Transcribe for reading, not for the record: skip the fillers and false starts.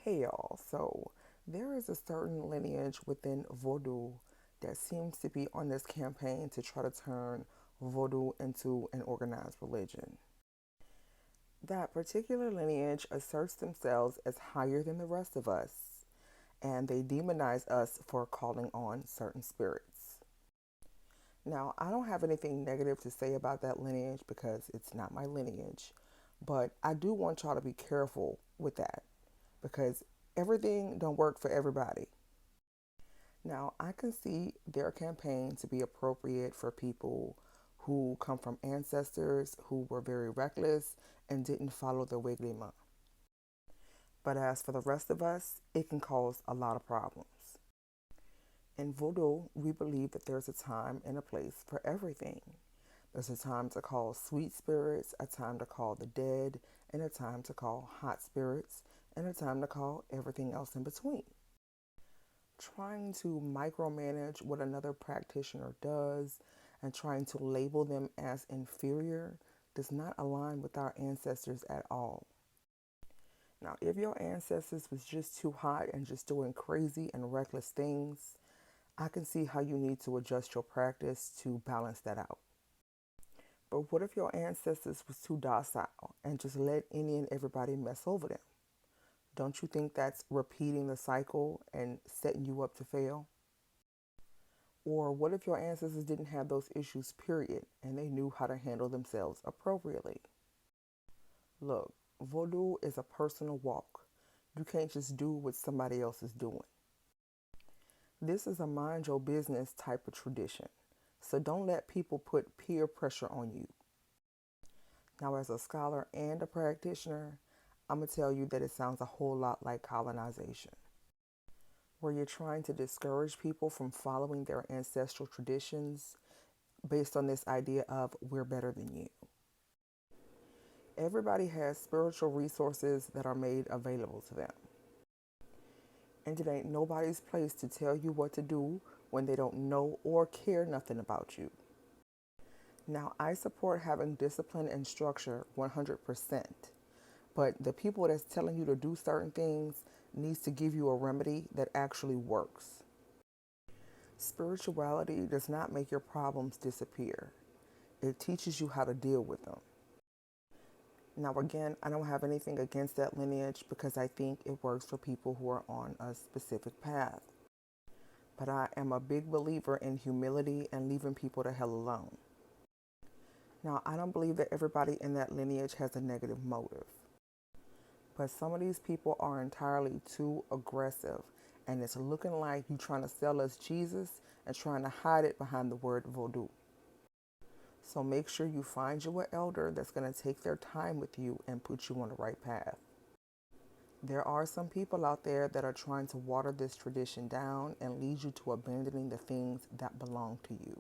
Hey y'all, so there is a certain lineage within Vodou that seems to be on this campaign to try to turn Vodou into an organized religion. That particular lineage asserts themselves as higher than the rest of us, and they demonize us for calling on certain spirits. Now, I don't have anything negative to say about that lineage because it's not my lineage, but I do want y'all to be careful with that because everything don't work for everybody. Now, I can see their campaign to be appropriate for people who come from ancestors who were very reckless and didn't follow the Wiggly. But as for the rest of us, it can cause a lot of problems. In Vodou, we believe that there's a time and a place for everything. There's a time to call sweet spirits, a time to call the dead, and a time to call hot spirits, and a time to call everything else in between. Trying to micromanage what another practitioner does and trying to label them as inferior does not align with our ancestors at all. Now, if your ancestors was just too hot and just doing crazy and reckless things, I can see how you need to adjust your practice to balance that out. But what if your ancestors was too docile and just let any and everybody mess over them? Don't you think that's repeating the cycle and setting you up to fail? Or what if your ancestors didn't have those issues, period, and they knew how to handle themselves appropriately? Look, Vodou is a personal walk. You can't just do what somebody else is doing. This is a mind your business type of tradition. So don't let people put peer pressure on you. Now, as a scholar and a practitioner, I'm going to tell you that it sounds a whole lot like colonization, where you're trying to discourage people from following their ancestral traditions based on this idea of we're better than you. Everybody has spiritual resources that are made available to them. And it ain't nobody's place to tell you what to do when they don't know or care nothing about you. Now, I support having discipline and structure 100%, but the people that's telling you to do certain things needs to give you a remedy that actually works. Spirituality does not make your problems disappear. It teaches you how to deal with them. Now, again, I don't have anything against that lineage because I think it works for people who are on a specific path. But I am a big believer in humility and leaving people the hell alone. Now, I don't believe that everybody in that lineage has a negative motive. But some of these people are entirely too aggressive, and it's looking like you trying to sell us Jesus and trying to hide it behind the word Vodou. So make sure you find you an elder that's going to take their time with you and put you on the right path. There are some people out there that are trying to water this tradition down and lead you to abandoning the things that belong to you.